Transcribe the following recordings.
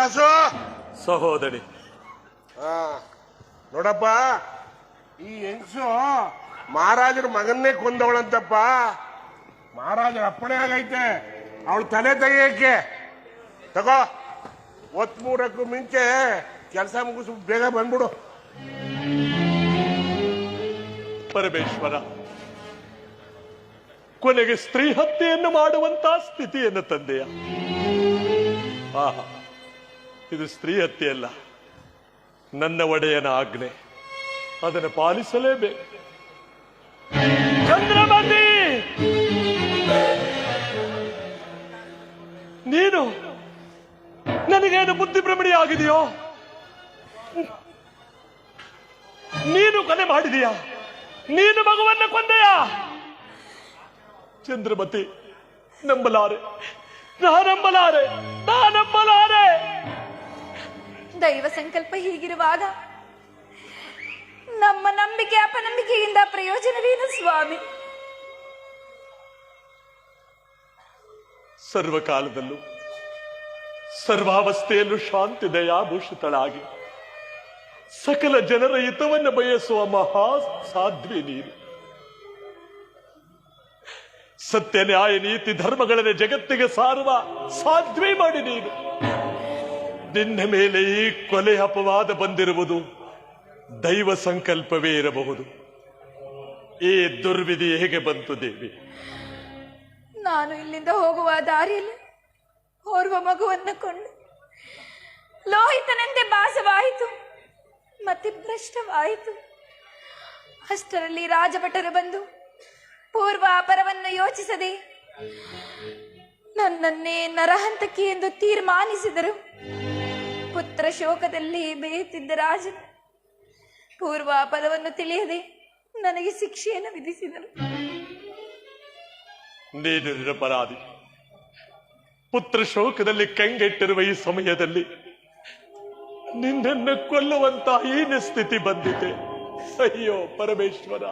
ದಾಸು ಸಹೋದರಿ. ನೋಡಪ್ಪ, ಈ ಹೆಂಗಸು ಮಹಾರಾಜರ ಮಗನ್ನೇ ಕೊಂದವಳಂತಪ್ಪ. ಮಹಾರಾಜರ ಅಪ್ಪಣೆ ಆಗೈತೆ ಅವಳು ತಲೆ ತೆಗಿಯಕ್ಕೆ. ತಗೋ, 3:30ಕ್ಕೂ ಮುಂಚೆ ಕೆಲಸ ಮುಗಿಸ್ ಬೇಗ ಬಂದ್ಬಿಡು. ಪರಮೇಶ್ವರ, ಕೊನೆಗೆ ಸ್ತ್ರೀ ಹತ್ಯೆಯನ್ನು ಮಾಡುವಂತ ಸ್ಥಿತಿಯನ್ನು ತಂದೆಯ. ಆಹಾ, ಇದು ಸ್ತ್ರೀ ಹತ್ಯೆ ಅಲ್ಲ, ನನ್ನ ಒಡೆಯನ ಆಜ್ಞೆ, ಅದನ್ನು ಪಾಲಿಸಲೇಬೇಕು. ಚಂದ್ರಮತಿ, ನೀನು ನನಗೇನು ಬುದ್ಧಿ ಭ್ರಮಣಿ ಆಗಿದೆಯೋ? ನೀನು ಕೊಲೆ ಮಾಡಿದೀಯಾ? ನೀನು ಮಗುವನ್ನ ಕೊಂದೆಯಾ? ಚಂದ್ರಮತಿ, ನಂಬಲಾರೆ, ನಾನಂಬಲಾರೆ. ದೈವ ಸಂಕಲ್ಪ ಹೀಗಿರುವಾಗ ನಮ್ಮ ನಂಬಿಕೆ ಅಪನಂಬಿಕೆಯಿಂದ ಪ್ರಯೋಜನವೇನು ಸ್ವಾಮಿ? ಸರ್ವಕಾಲದಲ್ಲೂ ಸರ್ವಾವಸ್ಥೆಯಲ್ಲೂ ಶಾಂತಿ ದಯಾಭೂಷಿತಳಾಗಿ ಸಕಲ ಜನರ ಹಿತವನ್ನು ಬಯಸುವ ಮಹಾ ಸಾಧ್ವಿ ನೀನು. ಸತ್ಯ, ನ್ಯಾಯ, ನೀತಿ, ಧರ್ಮಗಳನ್ನು ಜಗತ್ತಿಗೆ ಸಾರುವ ಸಾಧ್ವಿ ಮಾಡಿ ನೀನು. ನಿನ್ನ ಮೇಲೆ ಈ ಕೊಲೆ ಅಪವಾದ ಬಂದಿರುವುದು ದೈವ ಸಂಕಲ್ಪವೇ ಇರಬಹುದು. ಈ ದುರ್ವಿಧಿ ಹೇಗೆ ಬಂತು ದೇವಿ? ನಾನು ಇಲ್ಲಿಂದ ಹೋಗುವ ದಾರಿಯಲ್ಲಿ ಓರ್ವ ಮಗುವನ್ನು ಕೊಂಡು ಲೋಹಿತನಂತೆ ಭಾಸವಾಯಿತು, ಮತ್ತೆ ಭ್ರಷ್ಟವಾಯಿತು. ಅಷ್ಟರಲ್ಲಿ ರಾಜಭಟರು ಬಂದು ಪೂರ್ವ ಅಪರವನ್ನು ಯೋಚಿಸದೆ ನನ್ನನ್ನೇ ನರಹಂತಕಿ ಎಂದು ತೀರ್ಮಾನಿಸಿದರು. ಪುತ್ರ ಶೋಕದಲ್ಲಿ ಬೇಯುತ್ತಿದ್ದ ರಾಜನು ಪೂರ್ವ ಅಪರವನ್ನು ತಿಳಿಯದೆ ನನಗೆ ಶಿಕ್ಷೆಯನ್ನು ವಿಧಿಸಿದರು. ನೀನು ನಿರಪರಾಧಿ. ಪುತ್ರ ಶೋಕದಲ್ಲಿ ಕಂಗೆಟ್ಟಿರುವ ಈ ಸಮಯದಲ್ಲಿ ನಿನ್ನನ್ನು ಕೊಲ್ಲುವಂತ ಹೀನ ಸ್ಥಿತಿ ಬಂದಿದೆ. ಅಯ್ಯೋ ಪರಮೇಶ್ವರ,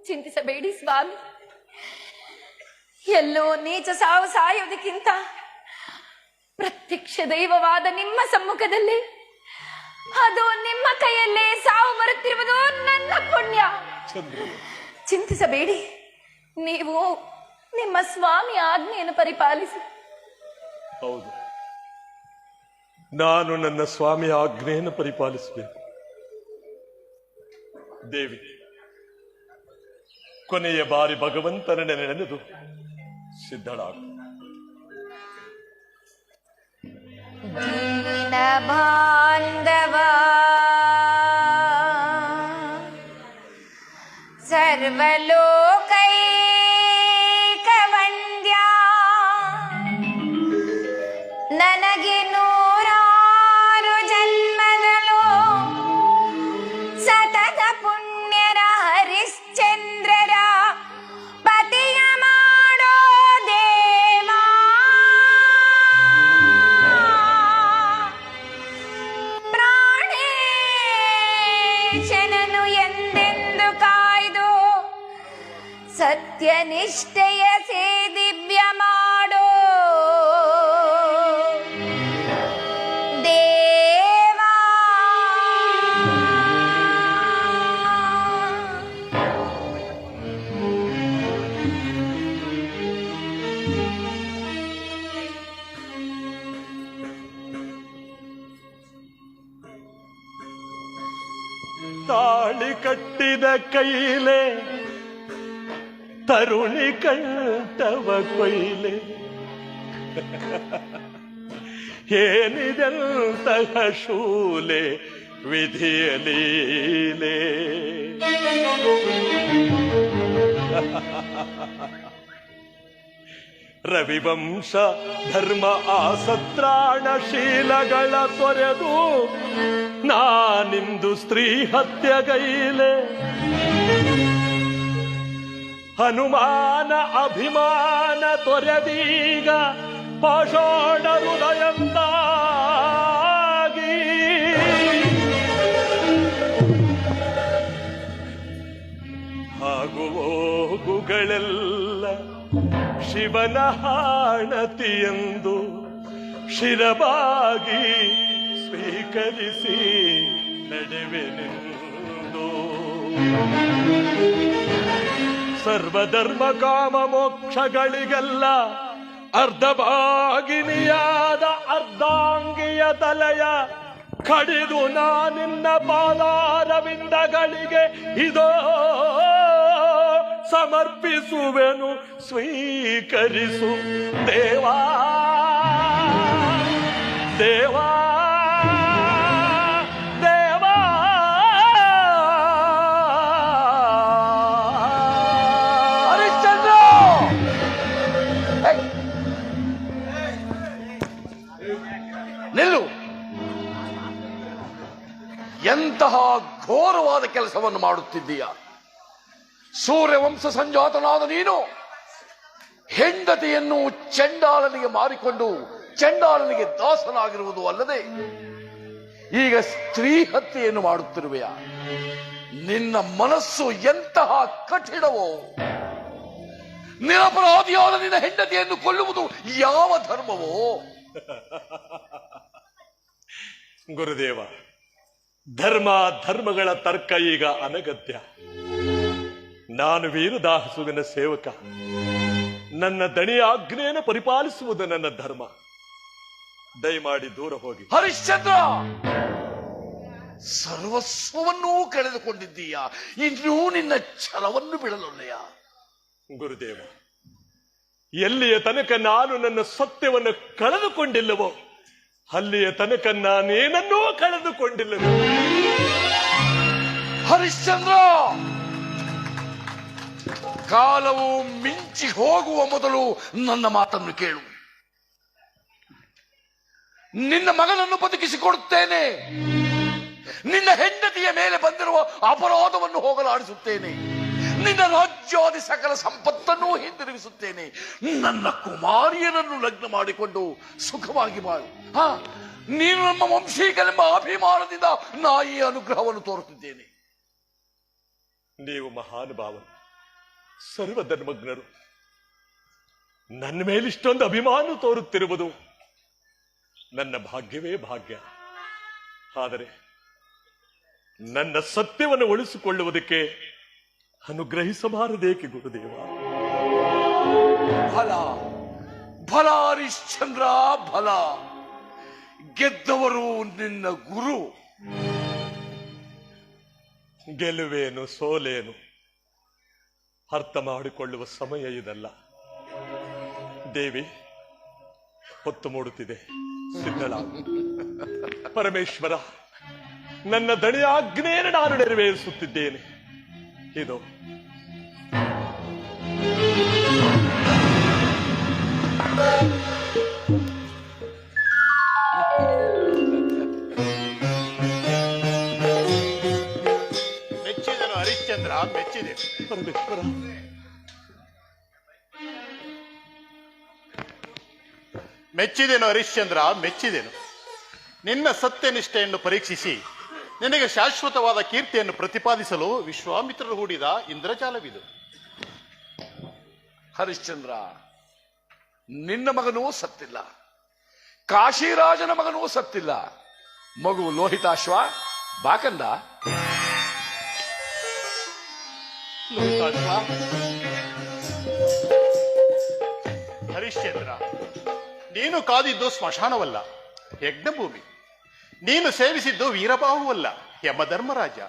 ಚಿಂತಿಸಬೇಡಿ ಸ್ವಾಮಿ. ಎಲ್ಲೋ ನೀಚ ಸಾವು ಸಾಯುವುದಕ್ಕಿಂತ ಪ್ರತ್ಯಕ್ಷ ದೈವವಾದ ನಿಮ್ಮ ಸಮ್ಮುಖದಲ್ಲಿ, ಅದು ನಿಮ್ಮ ಕೈಯಲ್ಲೇ ಸಾವು ಬರುತ್ತಿರುವುದು ನನ್ನ ಪುಣ್ಯ. ಚಿಂತಿಸಬೇಡಿ, ನೀವು ನಿಮ್ಮ ಸ್ವಾಮಿ ಆಜ್ಞೆಯನ್ನು ಪರಿಪಾಲಿಸಿ. ಹೌದು, ನಾನು ನನ್ನ ಸ್ವಾಮಿಯ ಆಜ್ಞೆಯನ್ನು ಪರಿಪಾಲಿಸಬೇಕು. ದೇವಿ, ಕೊನೆಯ ಬಾರಿ ಭಗವಂತನ ನೆನೆದು ಸಿದ್ಧಳಾಗು. ದೀನ ಬಾಂಧವ ಸರ್ವಲೋಕೈಕವಂದ್ಯ, ನನಗೆ 100 ಜನ್ಮದಲ್ಲೂ ಸತತ ಪುಣ್ಯರ ಹರಿಶ್ಚಂದ್ರರ ಪತಿಯ ಮಾಡೋ ದೇವಾ, ಪ್ರಾಣೇಶನನು ಎಂದೆಂದು ಕಾಯ್ದು ಸತ್ಯನಿಷ್ಠೆಯ ಸೇದಿವ್ಯ ಮಾಡೋ ದೇವಾ. ತಾಳಿ ಕಟ್ಟಿದ ಕೈಲೆ ತರುಣಿ ಕಂಠವ ಕೊಯ್ಲೆ, ಏನಿದೆಂತಹ ಶೂಲೆ ವಿಧಿಯಲೀಲೆ. ರವಿವಂಶ ಧರ್ಮ ಆಸತ್ರಾಣಶೀಲಗಳ ತೊರೆದು ನಾನಿಂದು ಸ್ತ್ರೀ ಹತ್ಯೆಗೈಲೆ. ಹನುಮಾನ ಅಭಿಮಾನ ತೊರೆದೀಗ ಪಾಷಾಣ ಹೃದಯಂದಾಗಿ ಆಗುವೋಗುಗಳೆಲ್ಲ ಶಿವನ ಹಾಣತಿಯೆಂದು ಶಿರಬಾಗಿ ಸ್ವೀಕರಿಸಿ ನಡೆವೆನೆಂದು ಸರ್ವಧರ್ಮ ಕಾಮ ಮೋಕ್ಷಗಳಿಗೆಲ್ಲ ಅರ್ಧಭಾಗಿನಿಯಾದ ಅರ್ಧಾಂಗಿಯ ತಲೆಯ ಕಡಿದು ನಾನಿನ್ನ ಪಾದಾರವಿಂದಗಳಿಗೆ ಇದೋ ಸಮರ್ಪಿಸುವೆನು ಸ್ವೀಕರಿಸು ದೇವಾ ದೇವಾ ದೇವಾ. ಹರಿಶ್ಚಂದ್ರ ನಿಲ್ಲು. ಎಂತಹ ಘೋರವಾದ ಕೆಲಸವನ್ನು ಮಾಡುತ್ತಿದ್ದೀಯ. ಸೂರ್ಯವಂಶ ಸಂಜಾತನಾದ ನೀನು ಹೆಂಡತಿಯನ್ನು ಚಂಡಾಲನಿಗೆ ಮಾರಿಕೊಂಡು ಚಂಡಾಲನಿಗೆ ದಾಸನಾಗಿರುವುದು ಅಲ್ಲದೆ ಈಗ ಸ್ತ್ರೀ ಹತ್ಯೆಯನ್ನು ಮಾಡುತ್ತಿರುವೆಯ. ನಿನ್ನ ಮನಸ್ಸು ಎಂತಹ ಕಠಿಣವೋ. ನಿರಪರಾಧಿಯಾದ ನಿನ್ನ ಹೆಂಡತಿಯನ್ನು ಕೊಲ್ಲುವುದು ಯಾವ ಧರ್ಮವೋ. ಗುರುದೇವ, ಧರ್ಮ ಧರ್ಮಗಳ ತರ್ಕ ಈಗ ಅನಗತ್ಯ. ನಾನು ವೀರದಾಸುವಿನ ಸೇವಕ. ನನ್ನ ದಣಿಯ ಆಜ್ಞೆಯನ್ನು ಪರಿಪಾಲಿಸುವುದು ನನ್ನ ಧರ್ಮ. ದಯಮಾಡಿ ದೂರ ಹೋಗಿ. ಹರಿಶ್ಚಂದ್ರ, ಸರ್ವಸ್ವವನ್ನೂ ಕಳೆದುಕೊಂಡಿದ್ದೀಯ. ಇನ್ನೂ ನಿನ್ನ ಛಲವನ್ನು ಬಿಡಲೊಲ್ಲೆಯ. ಗುರುದೇವ, ಎಲ್ಲಿಯ ತನಕ ನಾನು ನನ್ನ ಸತ್ಯವನ್ನು ಕಳೆದುಕೊಂಡಿಲ್ಲವೋ ಅಲ್ಲಿಯ ತನಕ ನಾನೇನನ್ನೂ ಕಳೆದುಕೊಂಡಿಲ್ಲವೋ. ಹರಿಶ್ಚಂದ್ರ, ಕಾಲವು ಮಿಂಚಿ ಹೋಗುವ ಮೊದಲು ನನ್ನ ಮಾತನ್ನು ಕೇಳು. ನಿನ್ನ ಮಗನನ್ನು ಬದುಕಿಸಿಕೊಡುತ್ತೇನೆ. ನಿನ್ನ ಹೆಂಡತಿಯ ಮೇಲೆ ಬಂದಿರುವ ಅಪರಾಧವನ್ನು ಹೋಗಲಾಡಿಸುತ್ತೇನೆ. ನಿನ್ನ ರಾಜ್ಯಾದಿ ಸಕಲ ಸಂಪತ್ತನ್ನು ಹಿಂದಿರುಗಿಸುತ್ತೇನೆ. ನನ್ನ ಕುಮಾರಿಯರನ್ನು ಲಗ್ನ ಮಾಡಿಕೊಂಡು ಸುಖವಾಗಿ ಬಾಳು. ನೀನು ನಮ್ಮ ವಂಶೀಕನೆಂಬ ಅಭಿಮಾನದಿಂದ ನಾ ಈ ಅನುಗ್ರಹವನ್ನು ತೋರುತ್ತಿದ್ದೇನೆ. ನೀವು ಮಹಾನುಭಾವರು, ಸರ್ವಧರ್ಮಜ್ಞರು. ನನ್ನ ಮೇಲಿಷ್ಟೊಂದು ಅಭಿಮಾನ ತೋರುತ್ತಿರುವುದು ನನ್ನ ಭಾಗ್ಯವೇ ಭಾಗ್ಯ. ಆದರೆ ನನ್ನ ಸತ್ಯವನ್ನು ಉಳಿಸಿಕೊಳ್ಳುವುದಕ್ಕೆ ಅನುಗ್ರಹಿಸಬಾರದೇಕೆ ಗುರುದೇವ? ಫಲ ಫಲ ಹರಿಶ್ಚಂದ್ರ, ಫಲ. ಗೆದ್ದವರು ನಿನ್ನ ಗುರು. ಗೆಲುವೇನು ಸೋಲೇನು ಅರ್ಥ ಮಾಡಿಕೊಳ್ಳುವ ಸಮಯ ಇದಲ್ಲ. ದೇವಿ, ಹೊತ್ತು ಮೂಡುತ್ತಿದೆ, ಸಿದ್ಧಳಾಗು. ಪರಮೇಶ್ವರ, ನನ್ನ ದಣಿಯ ಆಜ್ಞೆಯನ್ನು ನಾನು ನೆರವೇರಿಸುತ್ತಿದ್ದೇನೆ. ಇದು ಮೆಚ್ಚಿದನು ಹರಿಶ್ಚಂದ್ರ, ಮೆಚ್ಚಿದೆ. ಪರಮೇಶ್ವರ, ಮೆಚ್ಚಿದೆನು ಹರಿಶ್ಚಂದ್ರ, ಮೆಚ್ಚಿದೆನು. ನಿನ್ನ ಸತ್ಯನಿಷ್ಠೆಯನ್ನು ಪರೀಕ್ಷಿಸಿ ನಿನಗೆ ಶಾಶ್ವತವಾದ ಕೀರ್ತಿಯನ್ನು ಪ್ರತಿಪಾದಿಸಲು ವಿಶ್ವಾಮಿತ್ರರು ಹೂಡಿದ ಇಂದ್ರಜಾಲವಿದು. ಹರಿಶ್ಚಂದ್ರ, ನಿನ್ನ ಮಗನೂ ಸತ್ತಿಲ್ಲ, ಕಾಶಿರಾಜನ ಮಗನೂ ಸತ್ತಿಲ್ಲ. ಮಗು ಲೋಹಿತಾಶ್ವ ಬಾಕಂದ. ಹರಿಶ್ಚಂದ್ರ, ನೀನು ಕಾದಿದ್ದು ಸ್ಮಶಾನವಲ್ಲ, ಯಜ್ಞಭೂಮಿ. ನೀನು ಸೇವಿಸಿದ್ದು ವೀರಬಾಹುವಲ್ಲ, ಯಮಧರ್ಮರಾಜ.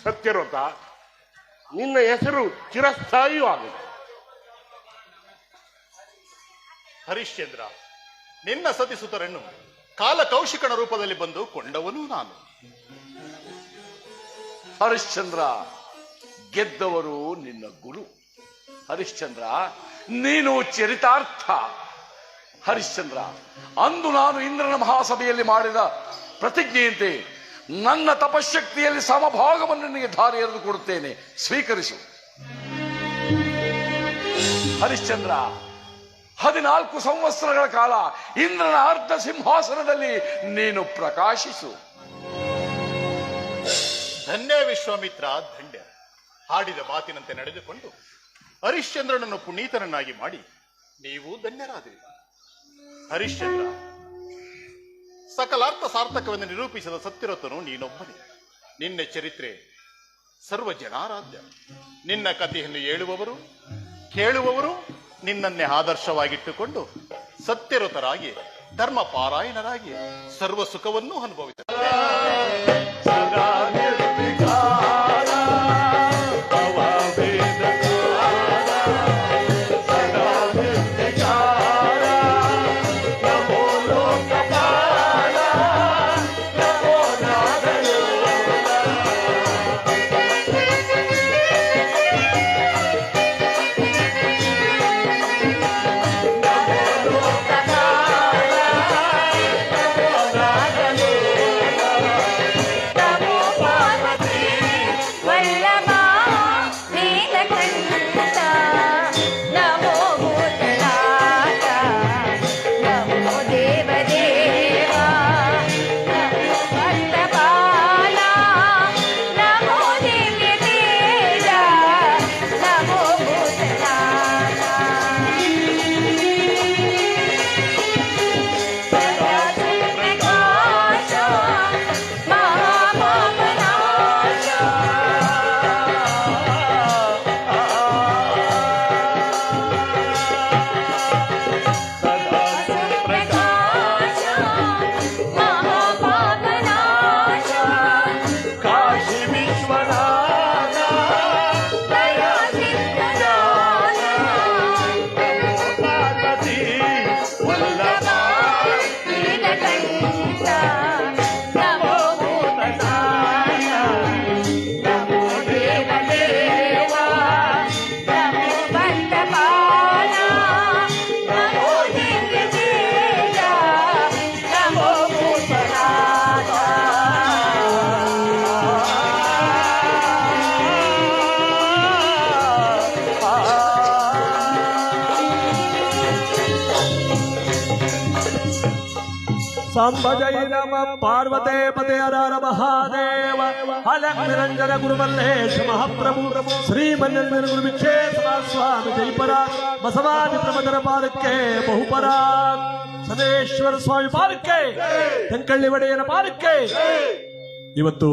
ಸತ್ಯವ್ರತ, ನಿನ್ನ ಹೆಸರು ಚಿರಸ್ಥಾಯಿಯೂ ಆಗುತ್ತೆ. ಹರಿಶ್ಚಂದ್ರ, ನಿನ್ನ ಸತಿಸುತರನ್ನು ಕಾಲಕೌಶಿಕನ ರೂಪದಲ್ಲಿ ಬಂದು ಕೊಂಡವನು ನಾನು. ಹರಿಶ್ಚಂದ್ರ, ಗೆದ್ದವರು ನಿನ್ನ ಗುರು. ಹರಿಶ್ಚಂದ್ರ, ನೀನು ಚರಿತಾರ್ಥ. ಹರಿಶ್ಚಂದ್ರ, ಅಂದು ನಾನು ಇಂದ್ರನ ಮಹಾಸಭೆಯಲ್ಲಿ ಮಾಡಿದ ಪ್ರತಿಜ್ಞೆಯಂತೆ ನನ್ನ ತಪಶಕ್ತಿಯಲ್ಲಿ ಸಮಭಾಗವನ್ನು ನಿನಗೆ ಧಾರೆ ಎರೆದು ಕೊಡುತ್ತೇನೆ, ಸ್ವೀಕರಿಸು. ಹರಿಶ್ಚಂದ್ರ, 14 ಸಂವತ್ಸರಗಳ ಕಾಲ ಇಂದ್ರನ ಅರ್ಧ ಸಿಂಹಾಸನದಲ್ಲಿ ನೀನು ಪ್ರಕಾಶಿಸು. ಧನ್ಯ ವಿಶ್ವಾಮಿತ್ರ, ಧನ್ಯ. ಹಾಡಿದ ಮಾತಿನಂತೆ ನಡೆದುಕೊಂಡು ಹರಿಶ್ಚಂದ್ರನನ್ನು ಪುನೀತನನ್ನಾಗಿ ಮಾಡಿ ನೀವು ಧನ್ಯರಾದಿರಿ. ಹರಿಶ್ಚಂದ್ರ, ಸಕಲಾರ್ಥ ಸಾರ್ಥಕವೆಂದು ನಿರೂಪಿಸಿದ ಸತ್ಯರಥನು ನೀನೊಬ್ಬನೇ. ನಿನ್ನ ಚರಿತ್ರೆ ಸರ್ವ ಜನಾರಾಧ್ಯ. ನಿನ್ನ ಕಥೆಯನ್ನು ಹೇಳುವವರು ಕೇಳುವವರು ನಿನ್ನನ್ನೇ ಆದರ್ಶವಾಗಿಟ್ಟುಕೊಂಡು ಸತ್ಯರಥರಾಗಿ ಧರ್ಮ ಪಾರಾಯಣರಾಗಿ ಸರ್ವ ಸುಖವನ್ನೂ ಅನುಭವಿಸುತ್ತಾರೆ. सांब जय नम पार्वते पते हर हर महादेव अलग निरंजन गुरु मल्लेश महाप्रभु श्री मन्नन गुरु विक्षेत्र स्वामी जयपरा बसवादि प्रमदर पादಕ್ಕೆ ಬಹುಪರ ಸದೇಶ್ವರ ಸ್ವಾಮಿ ಪಾದಕ್ಕೆ ತಂಕಳ್ಳಿ ಒಡೆಯನ ಪಾದಕ್ಕೆ ಇವತ್ತು